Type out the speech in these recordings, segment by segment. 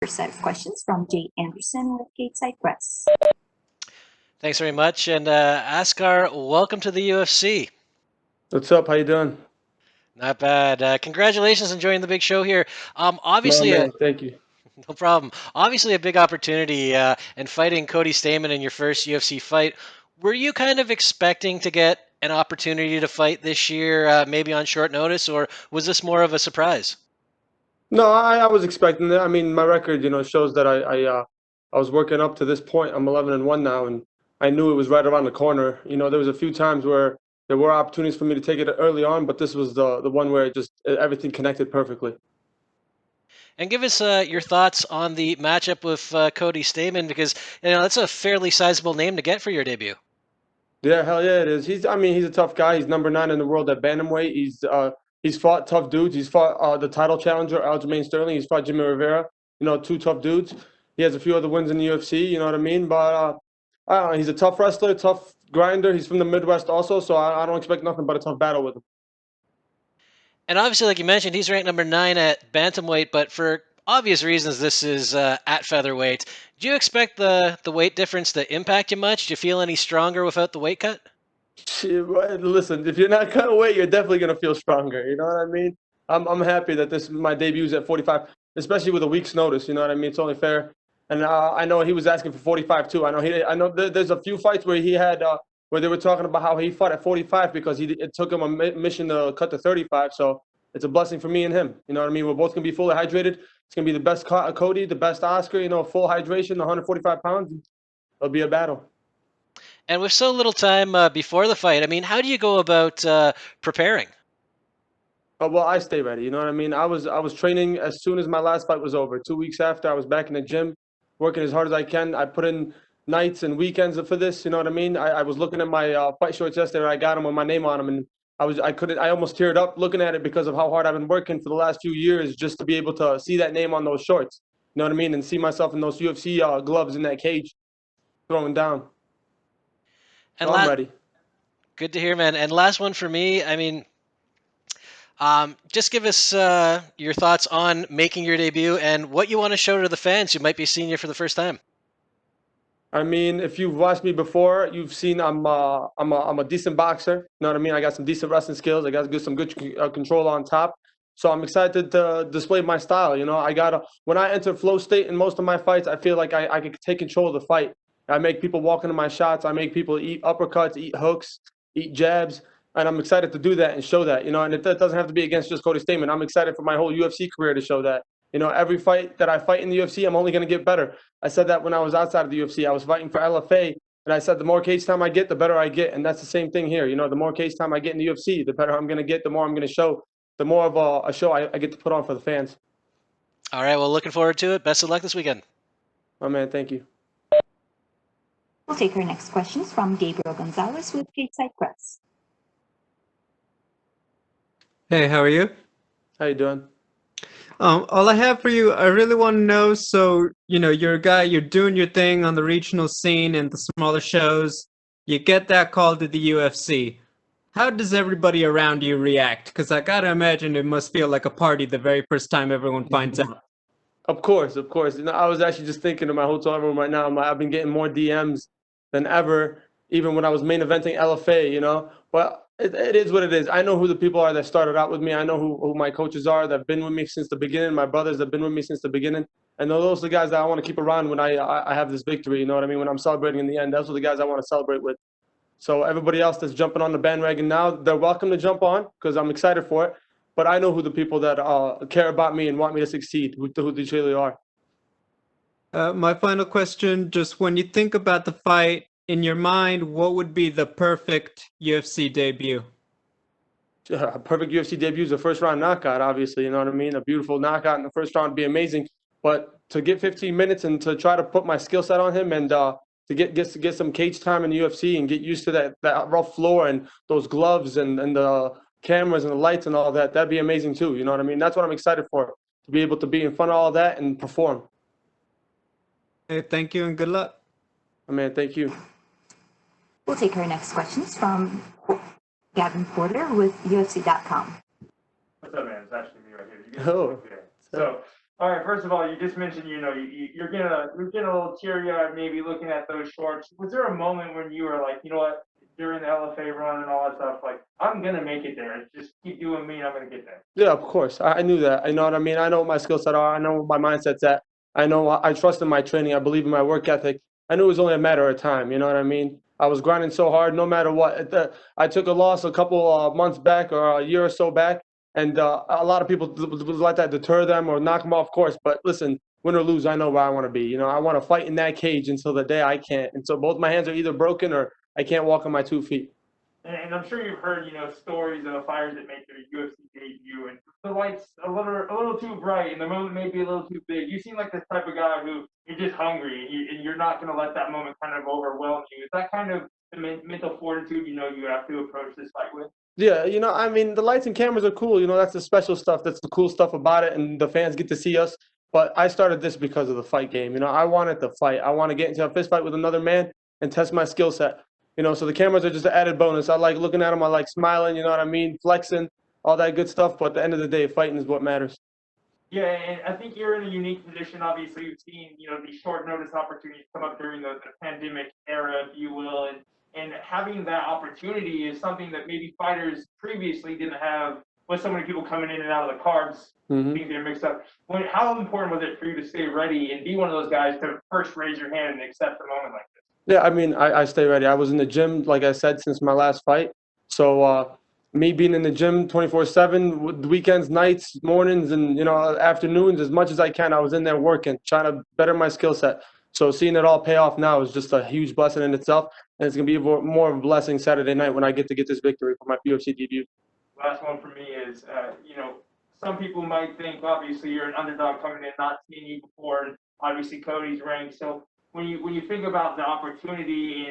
First set of questions from Jay Anderson with Gateside Press. Thanks very much. And Askar, welcome to the UFC. What's up? How you doing? Not bad. Congratulations on joining the big show here. My Obviously, man, thank you. no problem. Obviously, a big opportunity and fighting Cody Stamann in your first UFC fight. Were you kind of expecting to get an opportunity to fight this year, maybe on short notice, or was this more of a surprise? No, I was expecting that. I mean, my record, shows that I was working up to this point. I'm 11-1 now, and I knew it was right around the corner. There was a few times where there were opportunities for me to take it early on, but this was the one where everything connected perfectly. And give us your thoughts on the matchup with Cody Stamann, because that's a fairly sizable name to get for your debut. Yeah, hell yeah, it is. He's a tough guy. He's number 9 in the world at bantamweight. He's fought tough dudes. He's fought the title challenger Aljamain Sterling. He's fought Jimmy Rivera. Two tough dudes. He has a few other wins in the UFC. You know what I mean? But I don't know. He's a tough wrestler, tough grinder. He's from the Midwest also, so I don't expect nothing but a tough battle with him. And obviously, like you mentioned, he's ranked number 9 at bantamweight, but for obvious reasons, this is at featherweight. Do you expect the weight difference to impact you much? Do you feel any stronger without the weight cut? Shit, listen, if you're not cutting weight, you're definitely gonna feel stronger. You know what I mean? I'm happy that this my debut is at 45, especially with a week's notice. You know what I mean? It's only fair. And I know he was asking for 45 too. I know there's a few fights where he had where they were talking about how he fought at 45 because it took him a mission to cut to 35. So it's a blessing for me and him. You know what I mean? We're both gonna be fully hydrated. It's gonna be the best Cody, the best Oscar. Full hydration, 145 pounds. It'll be a battle. And with so little time before the fight, I mean, how do you go about preparing? Well, I stay ready. You know what I mean? I was training as soon as my last fight was over. 2 weeks after, I was back in the gym, working as hard as I can. I put in nights and weekends for this. You know what I mean? I was looking at my fight shorts yesterday. I got them with my name on them, and I almost teared up looking at it because of how hard I've been working for the last few years just to be able to see that name on those shorts. You know what I mean? And see myself in those UFC gloves in that cage, throwing down. And So I'm ready. good to hear, man. And last one for me. I mean, just give us your thoughts on making your debut and what you want to show to the fans who might be seeing you for the first time. I mean, if you've watched me before, you've seen I'm a decent boxer. You know what I mean? I got some decent wrestling skills. I got some good control on top. So I'm excited to display my style. When I enter flow state in most of my fights, I feel like I can take control of the fight. I make people walk into my shots. I make people eat uppercuts, eat hooks, eat jabs. And I'm excited to do that and show that. And it doesn't have to be against just Cody Stamann. I'm excited for my whole UFC career to show that. Every fight that I fight in the UFC, I'm only going to get better. I said that when I was outside of the UFC. I was fighting for LFA, and I said the more cage time I get, the better I get. And that's the same thing here. The more cage time I get in the UFC, the better I'm going to get, the more I'm going to show, the more of a show I get to put on for the fans. All right, well, looking forward to it. Best of luck this weekend. My man, thank you. We'll take our next questions from Gabriel Gonzalez with Gateside Press. Hey, how are you? How you doing? All I have for you, I really want to know, so, you're a guy, you're doing your thing on the regional scene and the smaller shows. You get that call to the UFC. How does everybody around you react? Because I gotta imagine it must feel like a party the very first time everyone finds out. Of course, of course. I was actually just thinking in my hotel room right now. I've been getting more DMs than ever, even when I was main eventing LFA. But it is what it is. I know who the people are that started out with me. I know who my coaches are that have been with me since the beginning. My brothers that have been with me since the beginning. And those are the guys that I want to keep around when I have this victory. You know what I mean? When I'm celebrating in the end, those are the guys I want to celebrate with. So everybody else that's jumping on the bandwagon now, they're welcome to jump on because I'm excited for it. But I know who the people that care about me and want me to succeed, who they truly are. My final question, just when you think about the fight, in your mind, what would be the perfect UFC debut? A perfect UFC debut is a first-round knockout, obviously. You know what I mean? A beautiful knockout in the first round would be amazing. But to get 15 minutes and to try to put my skill set on him and to get some cage time in the UFC and get used to that rough floor and those gloves and the cameras and the lights and all that, that'd be amazing too. You know what I mean? That's what I'm excited for, to be able to be in front of all that and perform. Hey, thank you and good luck. Man, thank you. We'll take our next questions from Gavin Porter with UFC.com. What's up, man? It's actually me right here. Oh. So, All right. First of all, you just mentioned, you're getting a little teary-eyed, maybe looking at those shorts. Was there a moment when you were like, you know what, during the LFA run and all that stuff, like I'm gonna make it there. Just keep doing me, and I'm gonna get there. Yeah, of course. I knew that. You know what I mean? I know what my skill set are. I know what my mindset's at. I know I trust in my training. I believe in my work ethic. I knew it was only a matter of time. You know what I mean? I was grinding so hard, no matter what. I took a loss a couple months back or a year or so back, and a lot of people would let that deter them or knock them off course. But listen, win or lose, I know where I want to be. You know, I want to fight in that cage until the day I can't. And so both my hands are either broken or I can't walk on my 2 feet. And I'm sure you've heard, stories of fighters that make their UFC debut, and the light's a little too bright, and the moment may be a little too big. You seem like this type of guy who you're just hungry, and you're not going to let that moment kind of overwhelm you. Is that kind of the mental fortitude you have to approach this fight with? Yeah, I mean, the lights and cameras are cool. That's the special stuff. That's the cool stuff about it, and the fans get to see us. But I started this because of the fight game. I wanted to fight. I want to get into a fist fight with another man and test my skill set. So the cameras are just an added bonus. I like looking at them. I like smiling, you know what I mean? Flexing, all that good stuff. But at the end of the day, fighting is what matters. Yeah, and I think you're in a unique position. Obviously, you've seen, these short notice opportunities come up during the pandemic era, if you will, and having that opportunity is something that maybe fighters previously didn't have with so many people coming in and out of the cards, things getting mixed up. How important was it for you to stay ready and be one of those guys to first raise your hand and accept a moment like this? Yeah, I mean, I stay ready. I was in the gym, like I said, since my last fight. So me being in the gym 24/7, weekends, nights, mornings, and afternoons, as much as I can, I was in there working, trying to better my skill set. So seeing it all pay off now is just a huge blessing in itself, and it's gonna be more of a blessing Saturday night when I get to get this victory for my UFC debut. Last one for me is, some people might think, obviously, you're an underdog coming in, not seeing you before, and obviously Cody's ranked. So when you think about the opportunity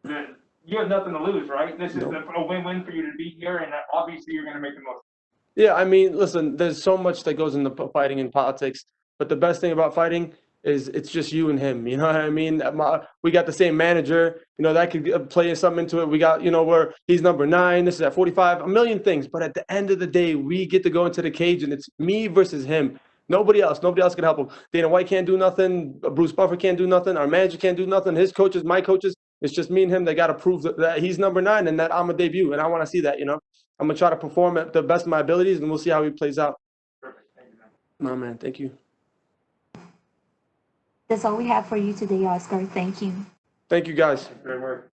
and you have nothing to lose, right? This is a win-win for you to be here, and obviously you're going to make the most. Yeah, I mean, listen, there's so much that goes into fighting and politics, but the best thing about fighting is it's just you and him. You know what I mean? We got the same manager. That could play something into it. We got, where he's number 9, this is at 45, a million things. But at the end of the day, we get to go into the cage, and it's me versus him. Nobody else. Nobody else can help him. Dana White can't do nothing. Bruce Buffer can't do nothing. Our manager can't do nothing. His coaches, my coaches, it's just me and him. They got to prove that he's number 9 and that I'm a debut, and I want to see that, I'm going to try to perform at the best of my abilities, and we'll see how he plays out. Perfect. Thank you, man. No, man. Thank you. That's all we have for you today, Oscar. Thank you. Thank you, guys. Great work.